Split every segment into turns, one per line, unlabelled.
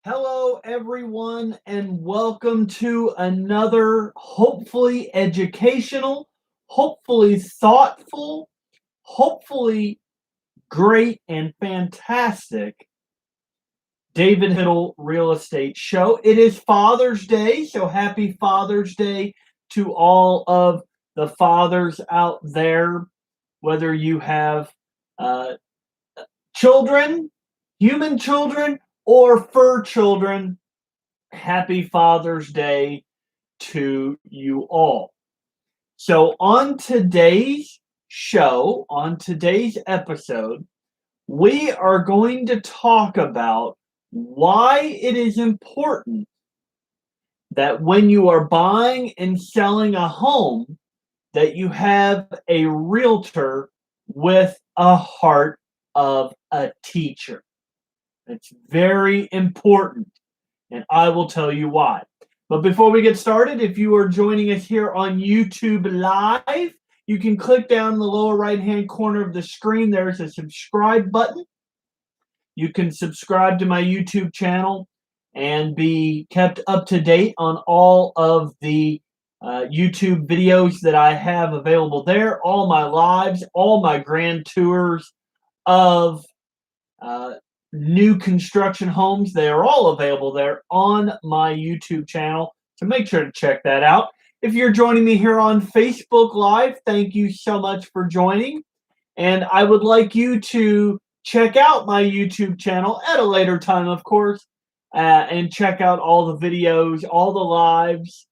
Hello, everyone, and welcome to another hopefully educational, hopefully thoughtful, hopefully great and fantastic David Hittle real estate show. It is Father's Day, so happy Father's Day to all of the fathers out there, whether you have uh, children, human children, or fur children. Happy Father's Day to you all. So, on today's show, on today's episode, we are going to talk about why it is important that when you are buying and selling a home, that you have a realtor with a heart of a teacher. It's very important, and I will tell you why. But before we get started, if you are joining us here on YouTube Live, you can click down in the lower right-hand corner of the screen. There's a subscribe button. You can subscribe to my YouTube channel and be kept up to date on all of the YouTube videos that I have available there, all my lives, all my grand tours of uh, new construction homes. They are all available there on my YouTube channel. So make sure to check that out. If you're joining me here on Facebook Live, thank you so much for joining. And I would like you to check out my YouTube channel at a later time, of course, and check out all the videos, all the lives,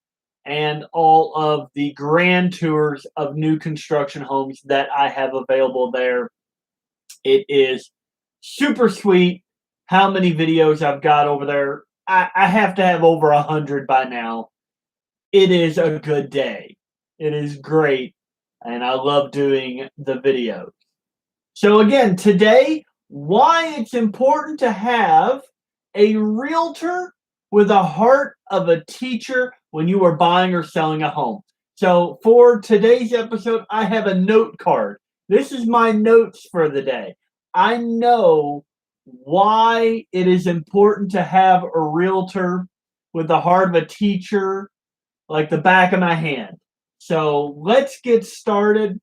and all of the grand tours of new construction homes that I have available there. It is super sweet how many videos I've got over there. I have to have over 100 by now. It is a good day. It is great, and I love doing the videos. So again, today, why it's important to have a realtor with a heart of a teacher when you are buying or selling a home. So for today's episode, I have a note card. This is my notes for the day. I know why it is important to have a realtor with the heart of a teacher like the back of my hand. So let's get started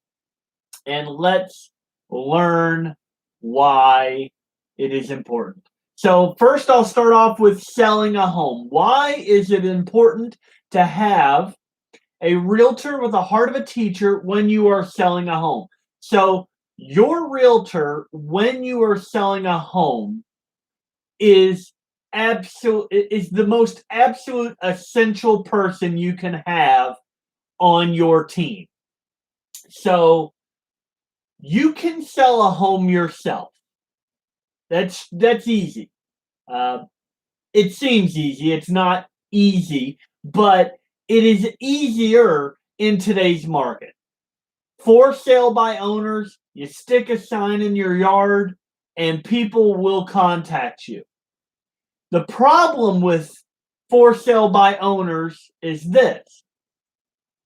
and let's learn why it is important. So first I'll start off with selling a home. Why is it important to have a realtor with the heart of a teacher when you are selling a home? So your realtor, when you are selling a home, is the most absolute essential person you can have on your team. So you can sell a home yourself. That's easy. Uh, it seems easy. It's not easy, but it is easier in today's market. For sale by owners, you stick a sign in your yard and people will contact you. The problem with for sale by owners is this.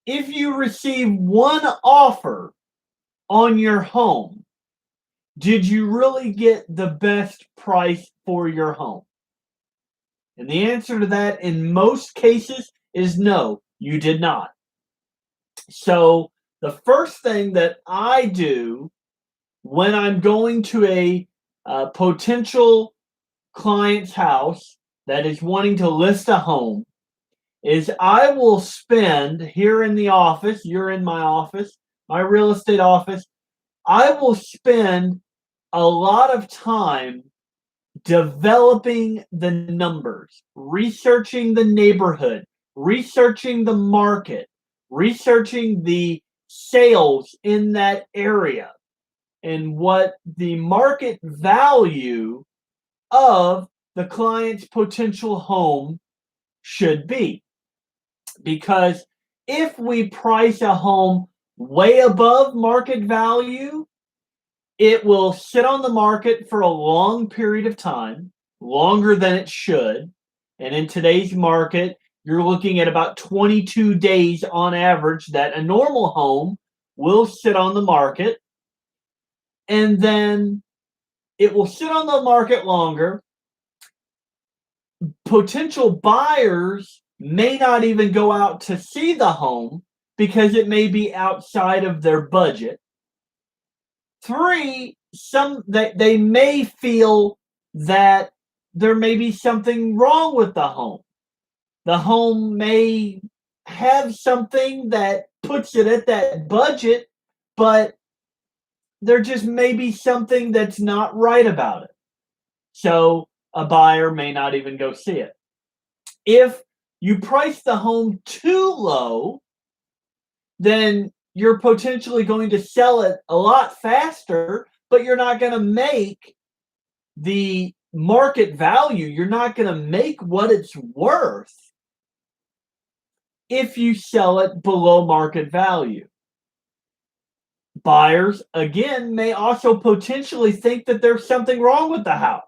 If you receive one offer on your home, did you really get the best price for your home? And the answer to that in most cases is no, you did not. So the first thing that I do when I'm going to a potential client's house that is wanting to list a home is I will spend here in the office, you're in my office, my real estate office, I will spend a lot of time developing the numbers, researching the neighborhood, researching the market, researching the sales in that area, and what the market value of the client's potential home should be. Because if we price a home way above market value, it will sit on the market for a long period of time, longer than it should. And in today's market, you're looking at about 22 days on average that a normal home will sit on the market. And then it will sit on the market longer. potential buyers may not even go out to see the home because it may be outside of their budget. Three, some that they may feel that there may be something wrong with the home. The home may have something that puts it at that budget, but there just may be something that's not right about it. So a buyer may not even go see it. If you price the home too low, then you're potentially going to sell it a lot faster, but you're not going to make the market value. You're not going to make what it's worth if you sell it below market value. Buyers, again, may also potentially think that there's something wrong with the house.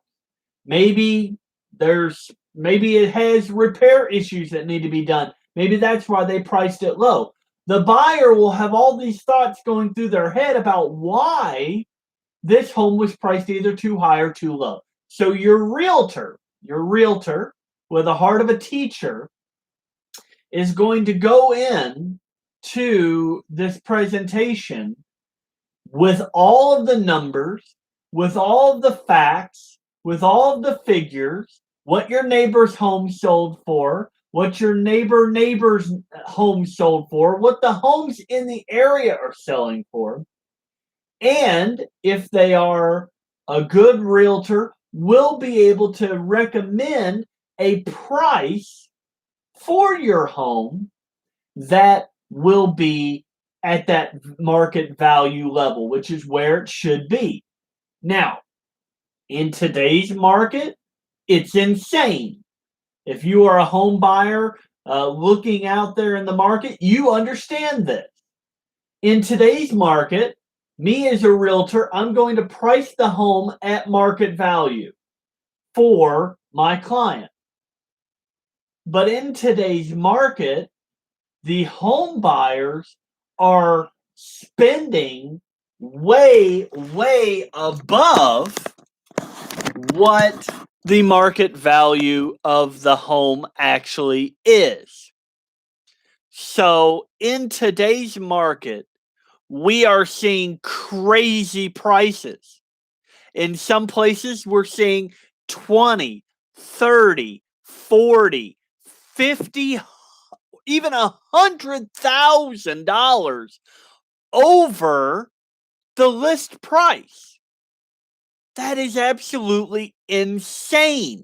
Maybe it has repair issues that need to be done. Maybe that's why they priced it low. The buyer will have all these thoughts going through their head about why this home was priced either too high or too low. So your realtor with the heart of a teacher is going to go in to this presentation with all of the numbers, with all of the facts, with all of the figures, what your neighbor's home sold for, what your neighbor's home sold for, what the homes in the area are selling for, and if they are a good realtor, will be able to recommend a price for your home that will be at that market value level, which is where it should be. Now, in today's market, it's insane. If you are a home buyer looking out there in the market, you understand this. In today's market, me as a realtor, I'm going to price the home at market value for my client. But in today's market, the home buyers are spending way, way above what the market value of the home actually is. So in today's market, we are seeing crazy prices. In some places, we're seeing 20, 30, 40, 50, even $100,000 over the list price. That is absolutely insane.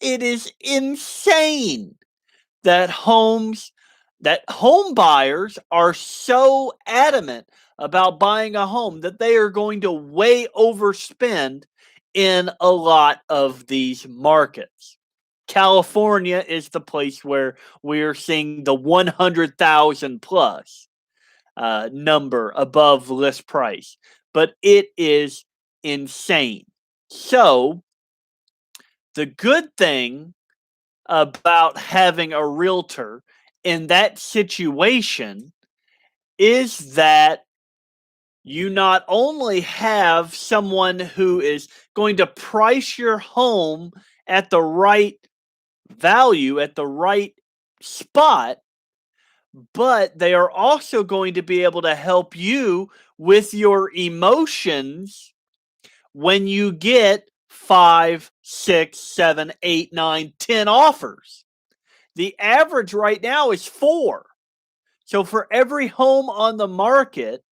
It is insane that home buyers are so adamant about buying a home that they are going to way overspend in a lot of these markets. California is the place where we're seeing the 100,000 plus number above list price, but it is insane. So the good thing about having a realtor in that situation is that you not only have someone who is going to price your home at the right value, at the right spot, but they are also going to be able to help you with your emotions when you get 5, 6, 7, 8, 9, 10 offers. The average right now is 4. So for every home on the market,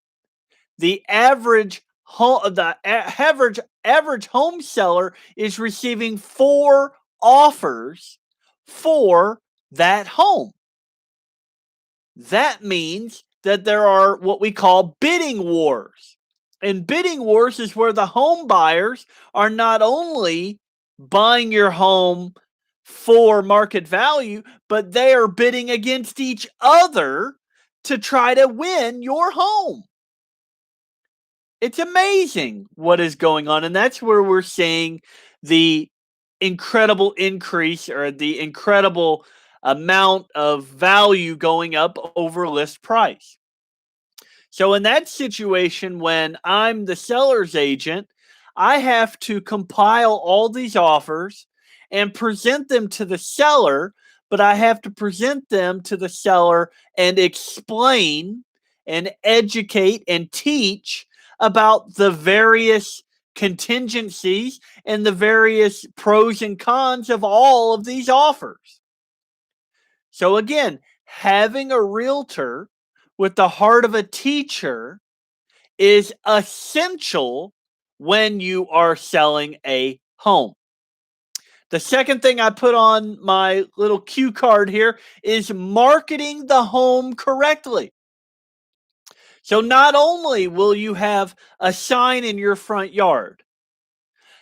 the average home seller is receiving 4 offers for that home. That means that there are what we call bidding wars. And bidding wars is where the home buyers are not only buying your home for market value, but they are bidding against each other to try to win your home. It's amazing what is going on. And that's where we're seeing the incredible increase or the incredible amount of value going up over list price. So in that situation, when I'm the seller's agent, I have to compile all these offers and present them to the seller, but I have to present them to the seller and explain and educate and teach about the various contingencies and the various pros and cons of all of these offers. So again, having a realtor with the heart of a teacher is essential when you are selling a home. The second thing I put on my little cue card here is marketing the home correctly. So not only will you have a sign in your front yard,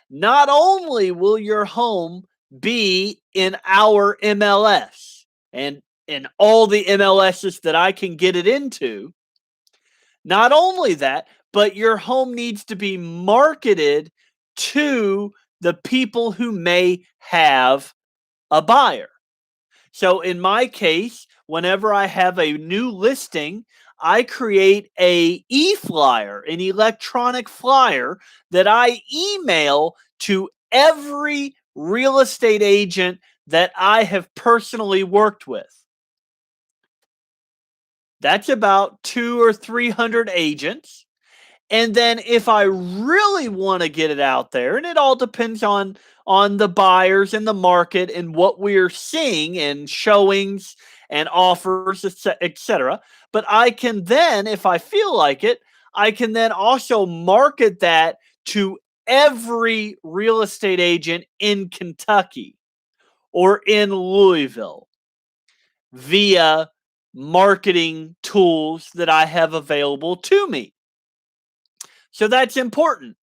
not only will your home be in our MLS and in all the MLSs that I can get it into, not only that, but your home needs to be marketed to the people who may have a buyer. So in my case, whenever I have a new listing, I create a e-flyer, an electronic flyer that I email to every real estate agent that I have personally worked with. That's about 2 or 300 agents. And then if I really want to get it out there, and it all depends on the buyers and the market and what we're seeing in showings and offers, etc. But I can then, if I feel like it, I can then also market that to every real estate agent in Kentucky or in Louisville via marketing tools that I have available to me. So that's important.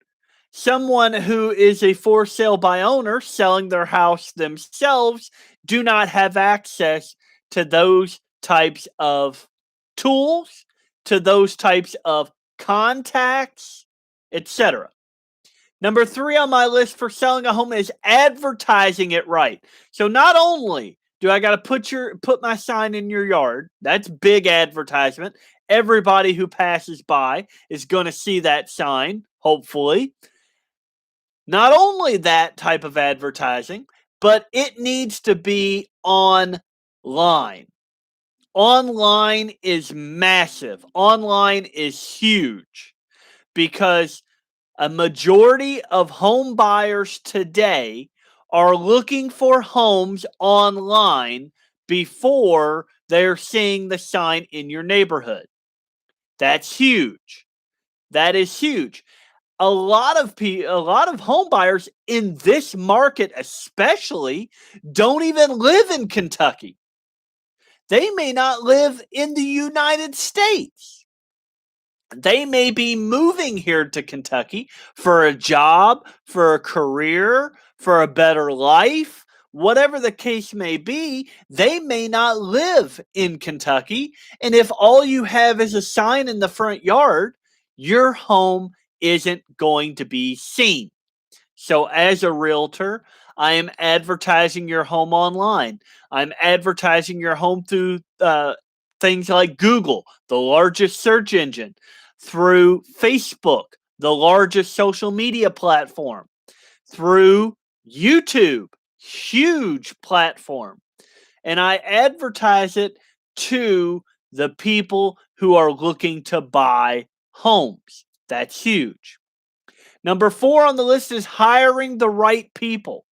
Someone who is a for sale by owner selling their house themselves do not have access to those types of tools, to those types of contacts, etc. Number 3 on my list for selling a home is advertising it right. So not only do I got to put my sign in your yard, that's big advertisement. Everybody who passes by is going to see that sign, hopefully. Not only that type of advertising, but it needs to be online. Online is massive. Online is huge because a majority of home buyers today are looking for homes online before they're seeing the sign in your neighborhood. That's huge. That is huge. A lot of home buyers in this market especially don't even live in Kentucky. They may not live in the United States. They may be moving here to Kentucky for a job, for a career, for a better life, whatever the case may be. They may not live in Kentucky. And if all you have is a sign in the front yard, your home isn't going to be seen. So, as a realtor, I am advertising your home online. I'm advertising your home through things like Google, the largest search engine, through Facebook, the largest social media platform, through YouTube, huge platform. And I advertise it to the people who are looking to buy homes. That's huge. Number 4 on the list is hiring the right people.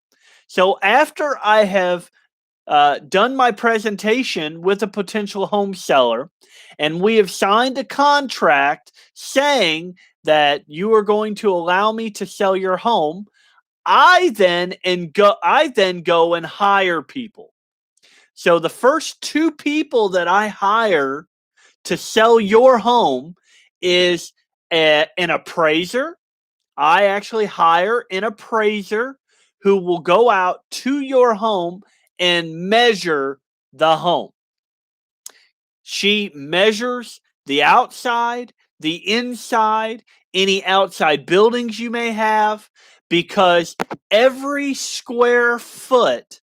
So after I have done my presentation with a potential home seller, and we have signed a contract saying that you are going to allow me to sell your home, I then go and hire people. So the first 2 people that I hire to sell your home is an appraiser. I actually hire an appraiser who will go out to your home and measure the home. She measures the outside, the inside, any outside buildings you may have, because every square foot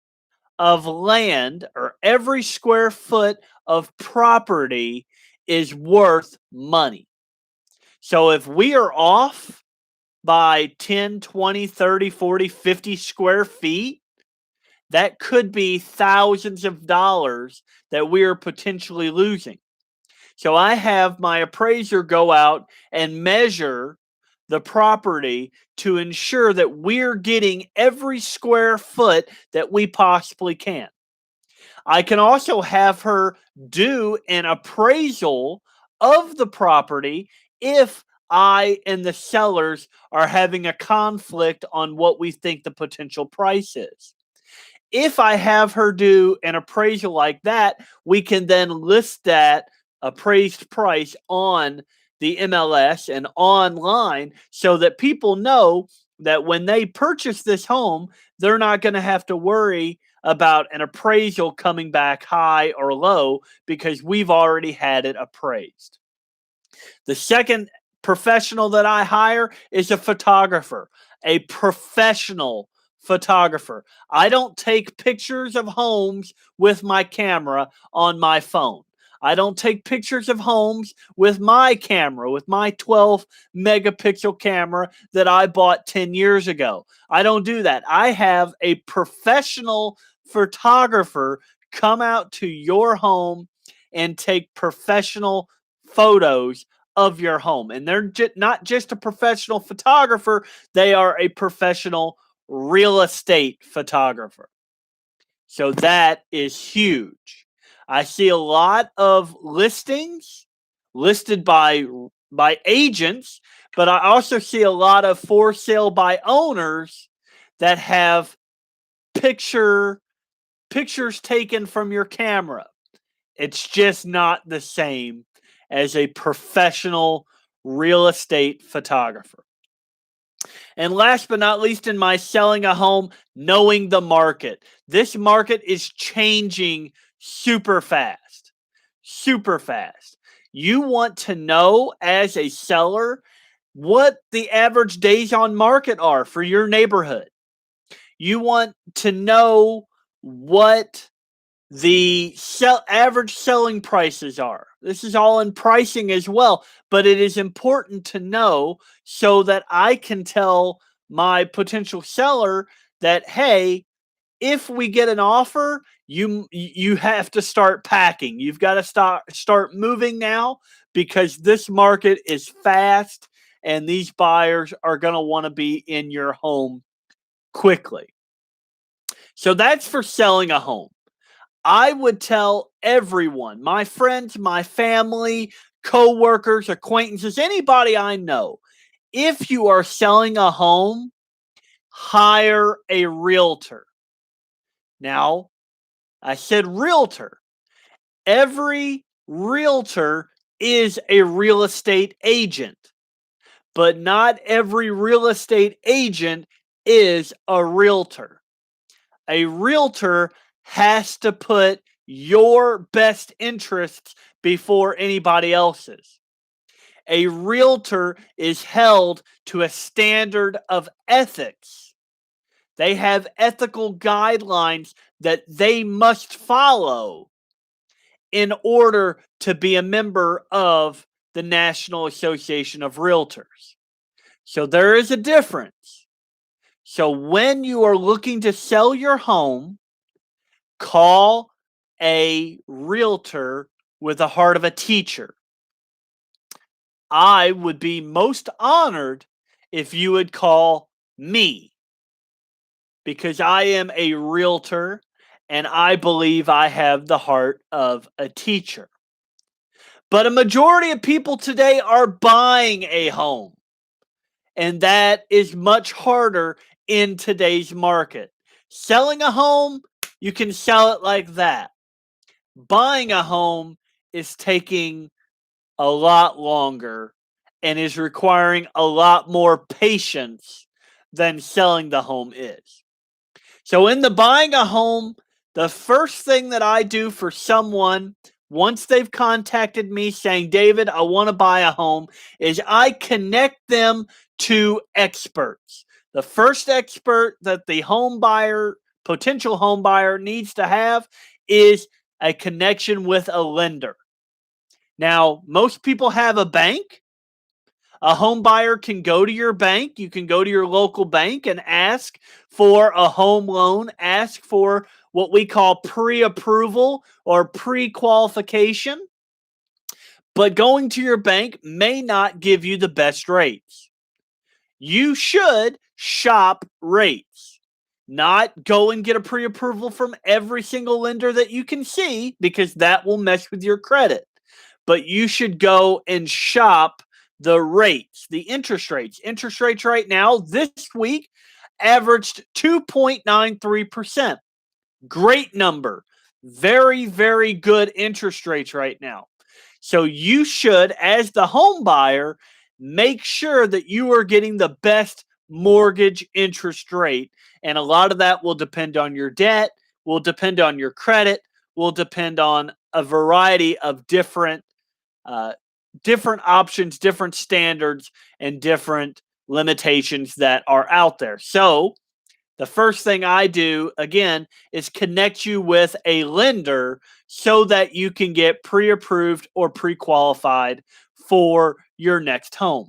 of land or every square foot of property is worth money. So if we are off by 10, 20, 30, 40, 50 square feet, that could be thousands of dollars that we are potentially losing. So I have my appraiser go out and measure the property to ensure that we're getting every square foot that we possibly can. I can also have her do an appraisal of the property if I and the sellers are having a conflict on what we think the potential price is. If I have her do an appraisal like that, we can then list that appraised price on the MLS and online so that people know that when they purchase this home, they're not going to have to worry about an appraisal coming back high or low because we've already had it appraised. The second professional that I hire is a photographer, a professional photographer. I don't take pictures of homes with my camera on my phone. I don't take pictures of homes with my camera, with my 12 megapixel camera that I bought 10 years ago. I don't do that. I have a professional photographer come out to your home and take professional photos of your home. And they're not just a professional photographer, they are a professional real estate photographer. So that is huge. I see a lot of listings listed by agents, but I also see a lot of for sale by owners that have pictures taken from your camera. It's just not the same as a professional real estate photographer. And last but not least, in my selling a home, knowing the market. This market is changing super fast. Super fast. You want to know as a seller what the average days on market are for your neighborhood. You want to know what the average selling prices are. This is all in pricing as well, but it is important to know so that I can tell my potential seller that, hey, if we get an offer, you have to start packing. You've got to start moving now because this market is fast and these buyers are going to want to be in your home quickly. So that's for selling a home. I would tell everyone, my friends, my family, coworkers, acquaintances, anybody I know, if you are selling a home, hire a realtor. Now, I said realtor. Every realtor is a real estate agent, but not every real estate agent is a realtor. A realtor has to put your best interests before anybody else's. A realtor is held to a standard of ethics. They have ethical guidelines that they must follow in order to be a member of the National Association of Realtors. So there is a difference. So when you are looking to sell your home, call a realtor with the heart of a teacher. I would be most honored if you would call me because I am a realtor and I believe I have the heart of a teacher. But a majority of people today are buying a home, and that is much harder in today's market. Selling a home, you can sell it like that. Buying a home is taking a lot longer and is requiring a lot more patience than selling the home is. So in the buying a home, the first thing that I do for someone once they've contacted me saying, David, I want to buy a home, is I connect them to experts. The first expert that the home buyer, potential home buyer needs to have is a connection with a lender. Now, most people have a bank. A home buyer can go to your bank. You can go to your local bank and ask for a home loan, ask for what we call pre-approval or pre-qualification. But going to your bank may not give you the best rates. You should shop rates, not go and get a pre-approval from every single lender that you can see, because that will mess with your credit. But you should go and shop the rates, the interest rates. Interest rates right now this week averaged 2.93%. Great number. Very, very good interest rates right now. So you should, as the home buyer, make sure that you are getting the best mortgage interest rate. And a lot of that will depend on your debt, will depend on your credit, will depend on a variety of uh, different options, different standards, and different limitations that are out there. So the first thing I do, again, is connect you with a lender so that you can get pre-approved or pre-qualified for your next home.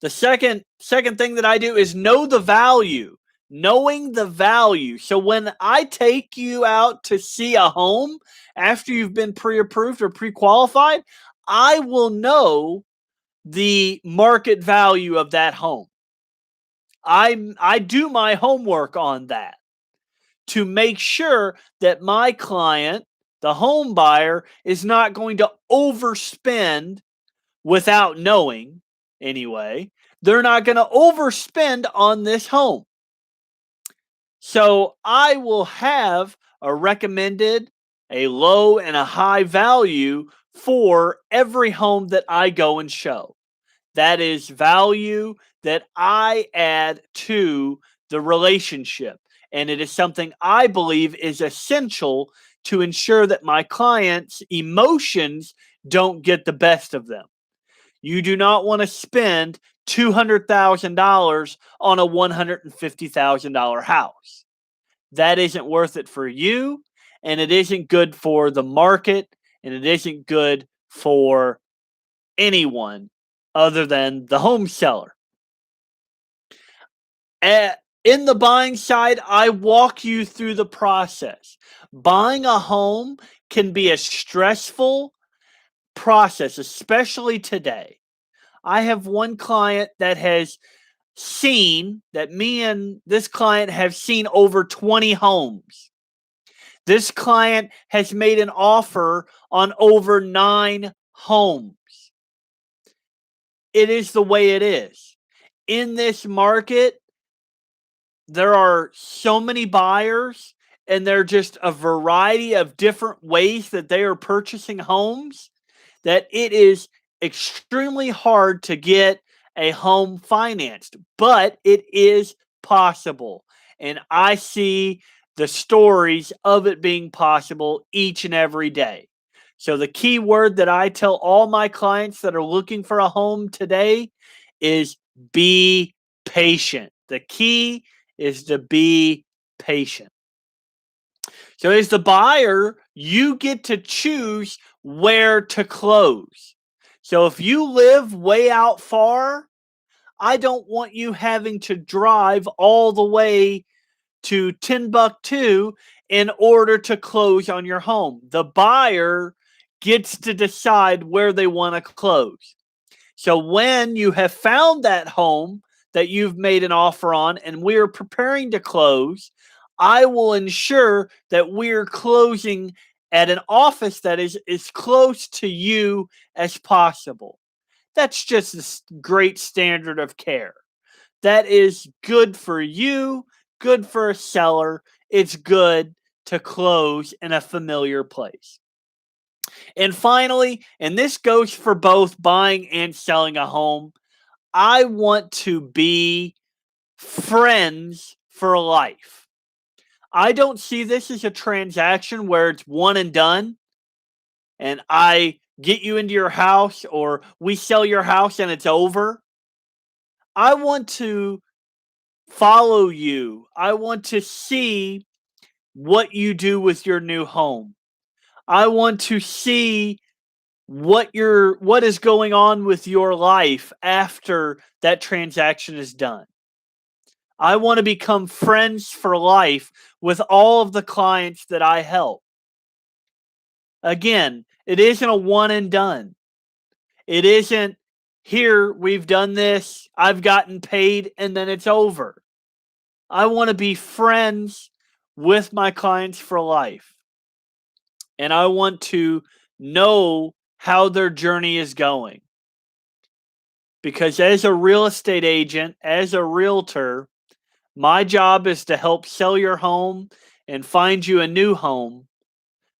The second thing that I do is know the value. Knowing the value. So when I take you out to see a home after you've been pre-approved or pre-qualified, I will know the market value of that home. I do my homework on that to make sure that my client, the home buyer, is not going to overspend without knowing anyway. They're not going to overspend on this home. So I will have a recommended, a low, and a high value for every home that I go and show. That is value that I add to the relationship. And it is something I believe is essential to ensure that my clients' emotions don't get the best of them. You do not want to spend $200,000 on a $150,000 house. That isn't worth it for you, and it isn't good for the market, and it isn't good for anyone other than the home seller. In the buying side, I walk you through the process. Buying a home can be a stressful process, especially today. I have one client that me and this client have seen over 20 homes. This client has made an offer on over 9 homes. It is the way it is. In this market, there are so many buyers, and there are just a variety of different ways that they are purchasing homes, that it is extremely hard to get a home financed, but it is possible. And I see the stories of it being possible each and every day. So the key word that I tell all my clients that are looking for a home today is be patient. The key is to be patient. So as the buyer, you get to choose where to close. So if you live way out far, I don't want you having to drive all the way to Timbuktu in order to close on your home. The buyer gets to decide where they want to close. So when you have found that home that you've made an offer on and we're preparing to close, I will ensure that we're closing at an office that is as close to you as possible. That's just a great standard of care. That is good for you, good for a seller. It's good to close in a familiar place. And finally, and this goes for both buying and selling a home, I want to be friends for life. I don't see this as a transaction where it's one and done, and I get you into your house or we sell your house and it's over. I want to follow you. I want to see what you do with your new home. I want to see what is going on with your life after that transaction is done. I want to become friends for life with all of the clients that I help. Again, it isn't a one and done. It isn't, here, we've done this, I've gotten paid, and then it's over. I want to be friends with my clients for life. And I want to know how their journey is going. Because as a real estate agent, as a realtor, my job is to help sell your home and find you a new home.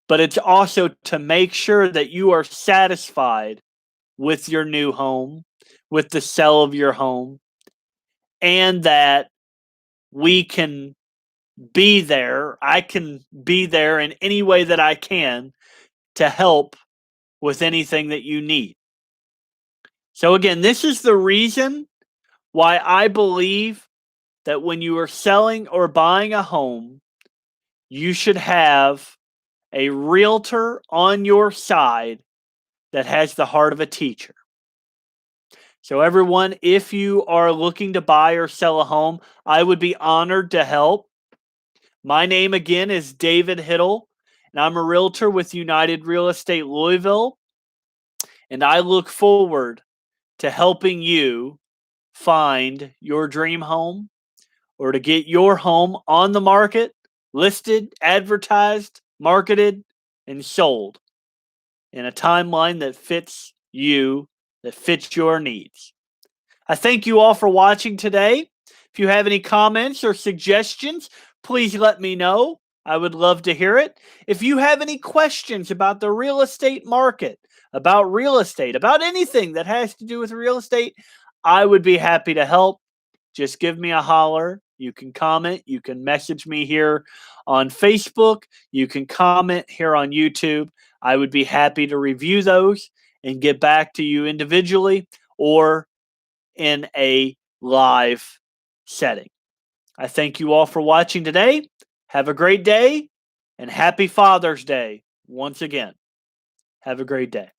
But it's also to make sure that you are satisfied with your new home, with the sale of your home, and that we can be there. I can be there in any way that I can to help with anything that you need. So again, this is the reason why I believe that when you are selling or buying a home, you should have a realtor on your side that has the heart of a teacher. So everyone, if you are looking to buy or sell a home, I would be honored to help. My name again is David Hittle, and I'm a realtor with United Real Estate Louisville, and I look forward to helping you find your dream home or to get your home on the market, listed, advertised, marketed, and sold in a timeline that fits you, that fits your needs. I thank you all for watching today. If you have any comments or suggestions, please let me know. I would love to hear it. If you have any questions about the real estate market, about real estate, about anything that has to do with real estate, I would be happy to help. Just give me a holler. You can comment. You can message me here on Facebook. You can comment here on YouTube. I would be happy to review those and get back to you individually or in a live setting. I thank you all for watching today. Have a great day and happy Father's Day once again. Have a great day.